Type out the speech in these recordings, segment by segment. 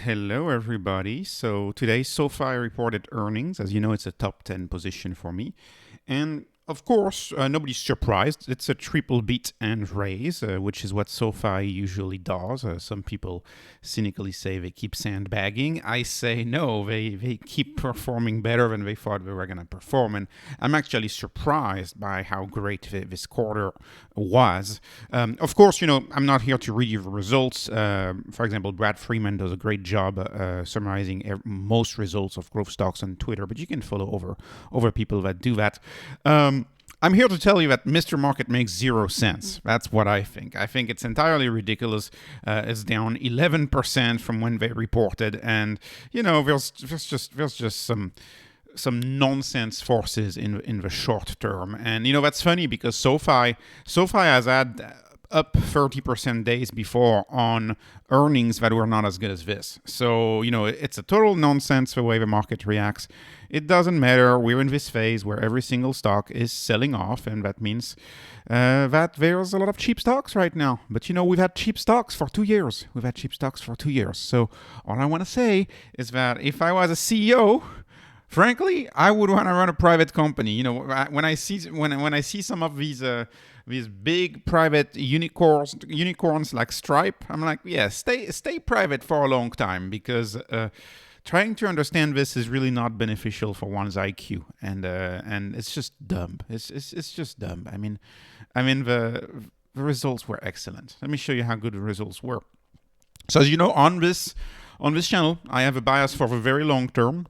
Hello, everybody. So today, SoFi reported earnings. As you know, it's a top 10 position for me. And of course, nobody's surprised. It's a triple beat and raise, which is what SoFi usually does. Some people cynically say they keep sandbagging. I say no, they keep performing better than they thought they were going to perform. And I'm actually surprised by how great this quarter was. Of course, I'm not here to read you the results. For example, Brad Freeman does a great job summarizing most results of growth stocks on Twitter, but you can follow over people that do that. I'm here to tell you that Mr. Market makes 0 sense. That's what I think. I think it's entirely ridiculous. It's down 11% from when they reported, and there's just some nonsense forces in the short term. And that's funny because SoFi has had up 30% days before on earnings that were not as good as this. So, it's a total nonsense the way the market reacts. It doesn't matter. We're in this phase where every single stock is selling off, and that means that there's a lot of cheap stocks right now. But, we've had cheap stocks for 2 years. So all I want to say is that if I was a CEO, frankly, I would want to run a private company. When I see some of these big private unicorns like Stripe, I'm like, yeah, stay private for a long time, because trying to understand this is really not beneficial for one's IQ, and it's just dumb. It's just dumb. I mean, the results were excellent. Let me show you how good the results were. So as you know, on this channel, I have a bias for the very long term.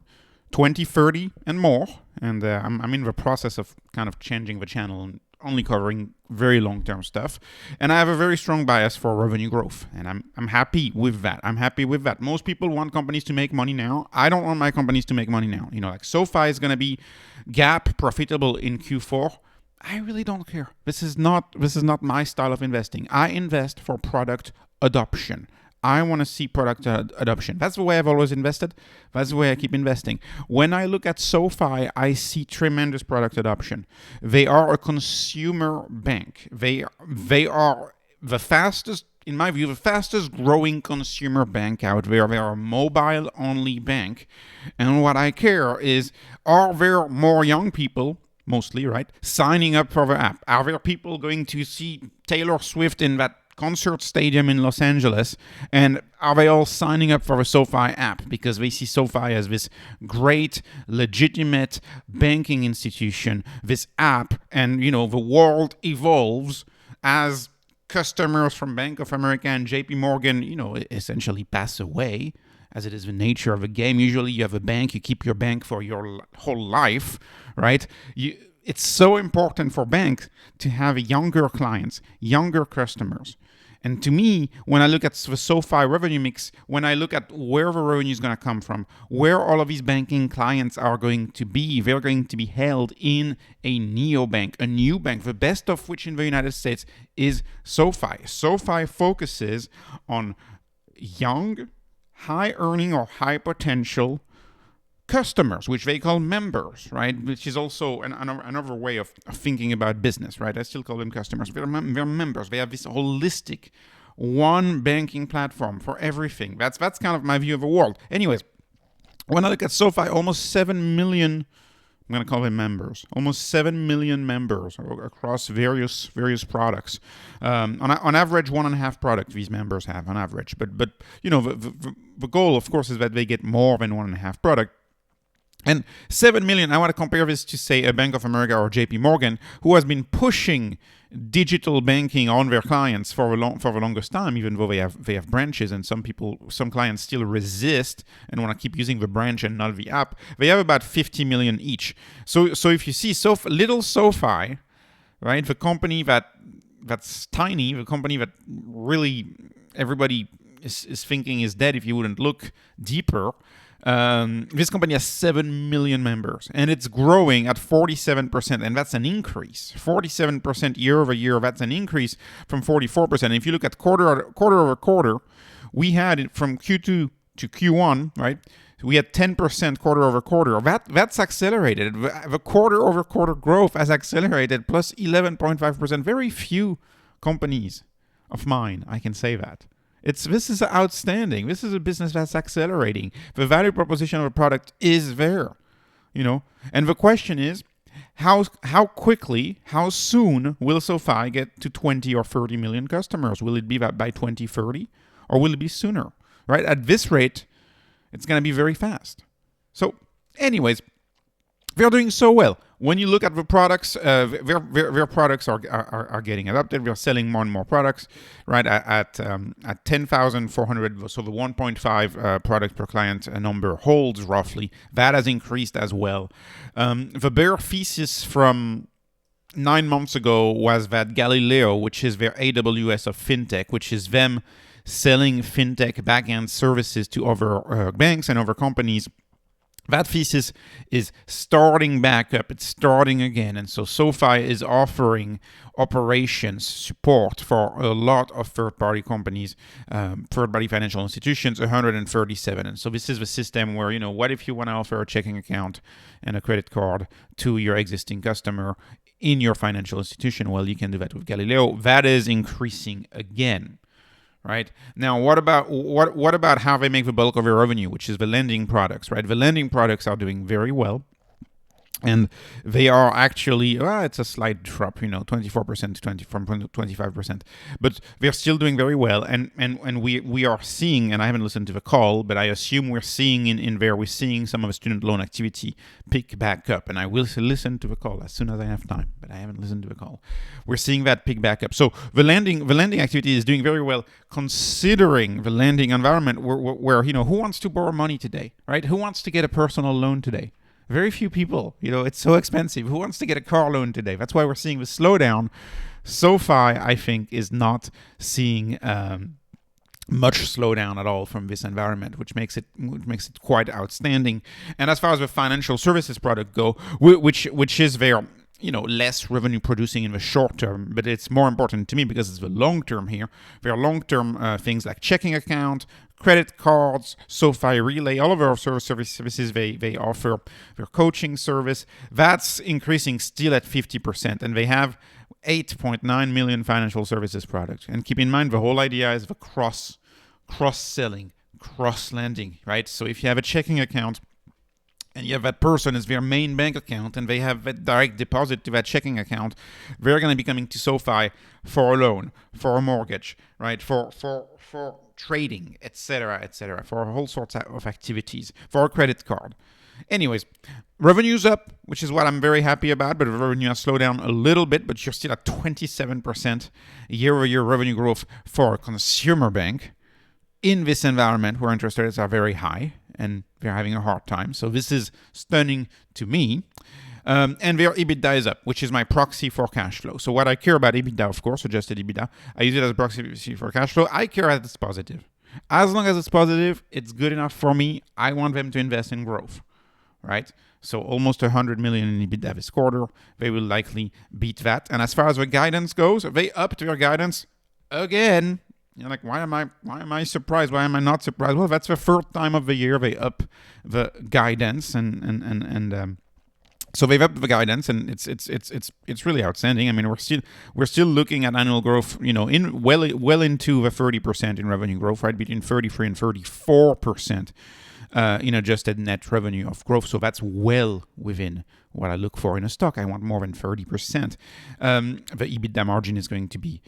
20, 30, and more. And I'm in the process of kind of changing the channel and only covering very long-term stuff. And I have a very strong bias for revenue growth. And I'm happy with that. Most people want companies to make money now. I don't want my companies to make money now. Like SoFi is going to be GAAP profitable in Q4. I really don't care. This is not my style of investing. I invest for product adoption. I want to see product adoption. That's the way I've always invested. That's the way I keep investing. When I look at SoFi, I see tremendous product adoption. They are a consumer bank. They are the fastest, in my view, the fastest growing consumer bank out there. They are a mobile-only bank. And what I care is, are there more young people, mostly, right, signing up for the app? Are there people going to see Taylor Swift in that concert stadium in Los Angeles, and are they all signing up for the SoFi app because they see SoFi as this great, legitimate banking institution, this app, and the world evolves as customers from Bank of America and JP Morgan, essentially pass away, as it is the nature of a game. Usually you have a bank, you keep your bank for your whole life, right? It's so important for banks to have younger clients, younger customers. And to me, when I look at the SoFi revenue mix, when I look at where the revenue is going to come from, where all of these banking clients are going to be, they're going to be held in a neobank, a new bank, the best of which in the United States is SoFi. SoFi focuses on young, high earning or high potential customers, which they call members, right? Which is also another way of thinking about business, right? I still call them customers. They're members. They have this holistic one banking platform for everything. That's kind of my view of the world. Anyways, when I look at SoFi, almost 7 million, I'm going to call them members, almost 7 million members across various products. On average, 1.5 products these members have on average. But the goal, of course, is that they get more than 1.5 product. And 7 million, I want to compare this to, say, a Bank of America or JP Morgan, who has been pushing digital banking on their clients for the longest time, even though they have branches, and some clients still resist and want to keep using the branch and not the app. They have about 50 million each. So if you see little SoFi, right, the company that's tiny, the company that really everybody is thinking is dead if you wouldn't look deeper. This company has 7 million members, and it's growing at 47%, and that's an increase. 47% year over year, that's an increase from 44%. And if you look at quarter over quarter, we had it from Q2 to Q1, right? We had 10% quarter over quarter. That's accelerated. The quarter over quarter growth has accelerated, plus 11.5%. Very few companies of mine, I can say that. This is outstanding. This is a business that's accelerating. The value proposition of a product is there, And the question is, how quickly, how soon will SoFi get to 20 or 30 million customers? Will it be that by 2030, or will it be sooner? Right? At this rate, it's going to be very fast. So, anyways, they're doing so well. When you look at the products, their products are getting adopted. They're selling more and more products, right? At 10,400, so the 1.5 product per client number holds roughly. That has increased as well. The bear thesis from 9 months ago was that Galileo, which is their AWS of fintech, which is them selling fintech backend services to other banks and other companies, that thesis is starting back up. It's starting again. And so SoFi is offering operations support for a lot of third-party companies, third-party financial institutions, 137. And so this is the system where, what if you want to offer a checking account and a credit card to your existing customer in your financial institution? Well, you can do that with Galileo. That is increasing again. Right now, what about how they make the bulk of their revenue, which is the lending products? Right, the lending products are doing very well, and they are actually it's a slight drop, 24% from 25%, but they're still doing very well. And we are seeing, and I haven't listened to the call, but I assume we're seeing we're seeing some of the student loan activity pick back up. And I will listen to the call as soon as I have time, but I haven't listened to the call. We're seeing that pick back up. So the lending activity is doing very well, considering the lending environment where who wants to borrow money today, right? Who wants to get a personal loan today? Very few people. It's so expensive. Who wants to get a car loan today? That's why we're seeing the slowdown. SoFi, I think, is not seeing much slowdown at all from this environment, which makes it quite outstanding. And as far as the financial services product go, which is their less revenue producing in the short term, but it's more important to me because it's the long term here. There are long term things like checking account, credit cards, SoFi Relay, all of our services they offer, their coaching service, that's increasing still at 50%, and they have 8.9 million financial services products. And keep in mind, the whole idea is the cross-selling, cross-lending, right? So if you have a checking account, and you have that person as their main bank account, and they have that direct deposit to that checking account, they're going to be coming to SoFi for a loan, for a mortgage, right? For trading, etc., for all sorts of activities, for a credit card. Anyways, revenue's up, which is what I'm very happy about, but the revenue has slowed down a little bit, but you're still at 27% year-over-year revenue growth for a consumer bank in this environment where interest rates are very high and they're having a hard time. So this is stunning to me. And their EBITDA is up, which is my proxy for cash flow. So what I care about EBITDA, of course, adjusted EBITDA, I use it as a proxy for cash flow. I care that it's positive. As long as it's positive, it's good enough for me. I want them to invest in growth, right? So almost 100 million in EBITDA this quarter. They will likely beat that. And as far as the guidance goes, they upped their guidance again. You're like, why am I surprised? Why am I not surprised? Well, that's the third time of the year they up the guidance, and so they've upped the guidance, and it's really outstanding. I mean, we're still looking at annual growth, in well into the 30% in revenue growth, right, between 33 and 34% in adjusted net revenue of growth. So that's well within what I look for in a stock. I want more than 30%. The EBITDA margin is going to be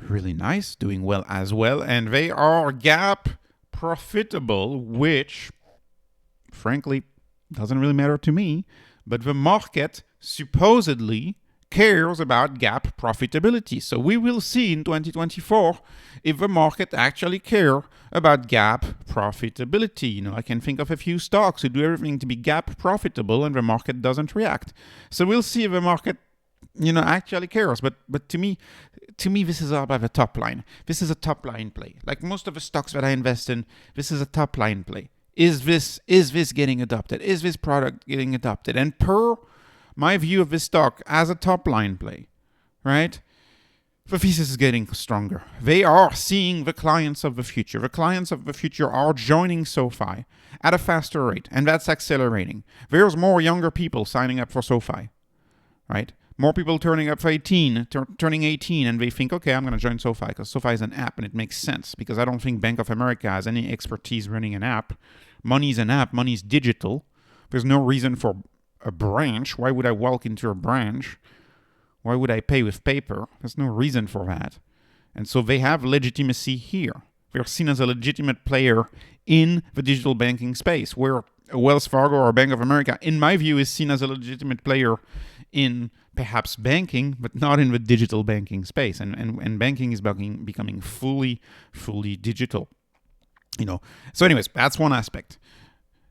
really nice, doing well as well, and they are GAAP profitable, which frankly doesn't really matter to me, but the market supposedly cares about GAAP profitability. So we will see in 2024 if the market actually care about GAAP profitability. I can think of a few stocks who do everything to be GAAP profitable and the market doesn't react. So we'll see if the market actually cares. But to me, this is all about the top line. This is a top line play. Like most of the stocks that I invest in, this is a top line play. Is this getting adopted? Is this product getting adopted? And per my view of this stock as a top line play, right? The thesis is getting stronger. They are seeing the clients of the future. The clients of the future are joining SoFi at a faster rate, and that's accelerating. There's more younger people signing up for SoFi, right? more people turning 18, and they think, okay, I'm going to join SoFi because SoFi is an app and it makes sense, because I don't think Bank of America has any expertise running an app. Money's an app, money's digital. There's no reason for a branch. Why would I walk into a branch? Why would I pay with paper? There's no reason for that. And so they have legitimacy here. They're seen as a legitimate player in the digital banking space, where a Wells Fargo or Bank of America, in my view, is seen as a legitimate player in perhaps banking, but not in the digital banking space. And banking is becoming fully digital. So anyways, that's one aspect.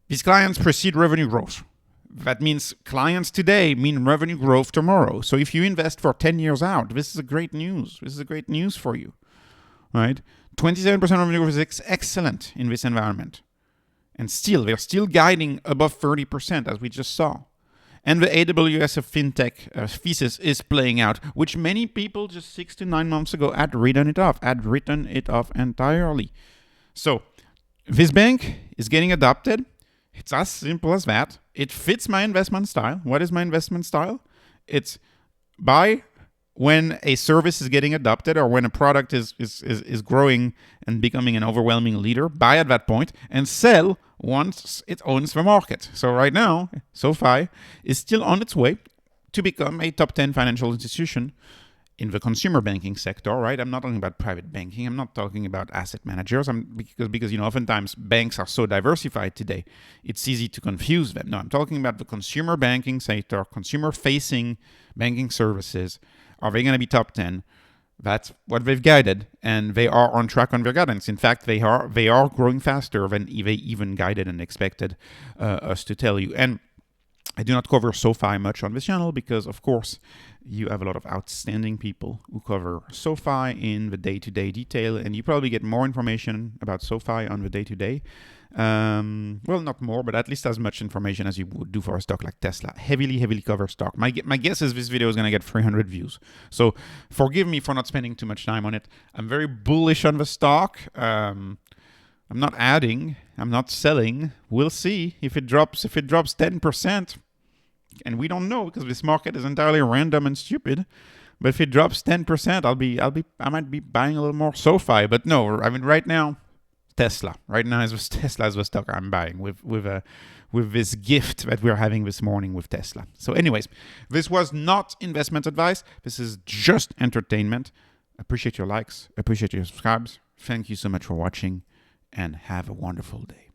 These clients precede revenue growth. That means clients today mean revenue growth tomorrow. So if you invest for 10 years out, this is a great news. This is a great news for you, right? 27% revenue growth is excellent in this environment. And still, they're still guiding above 30%, as we just saw. And the AWS of fintech thesis is playing out, which many people just 6 to 9 months ago had written it off entirely. So this bank is getting adopted. It's as simple as that. It fits my investment style. What is my investment style? It's buy when a service is getting adopted, or when a product is growing and becoming an overwhelming leader. Buy at that point and sell once it owns the market. So right now, SoFi is still on its way to become a top 10 financial institution in the consumer banking sector, right? I'm not talking about private banking. I'm not talking about asset managers. Because oftentimes banks are so diversified today, it's easy to confuse them. No, I'm talking about the consumer banking sector, consumer-facing banking services. Are they going to be top 10? That's what they've guided, and they are on track on their guidance. In fact, they are growing faster than they even guided and expected us to tell you. And I do not cover SoFi much on this channel because, of course, you have a lot of outstanding people who cover SoFi in the day-to-day detail, and you probably get more information about SoFi on the day-to-day. Well, not more, but at least as much information as you would do for a stock like Tesla. Heavily covered stock. My guess is this video is going to get 300 views. So forgive me for not spending too much time on it. I'm very bullish on the stock. I'm not adding. I'm not selling. We'll see if it drops 10%. And we don't know, because this market is entirely random and stupid. But if it drops 10%, I might be buying a little more SoFi. But no, I mean, right now, Tesla. Right now, Tesla is the stock I'm buying with this gift that we're having this morning with Tesla. So anyways, this was not investment advice. This is just entertainment. Appreciate your likes. Appreciate your subscribes. Thank you so much for watching, and have a wonderful day.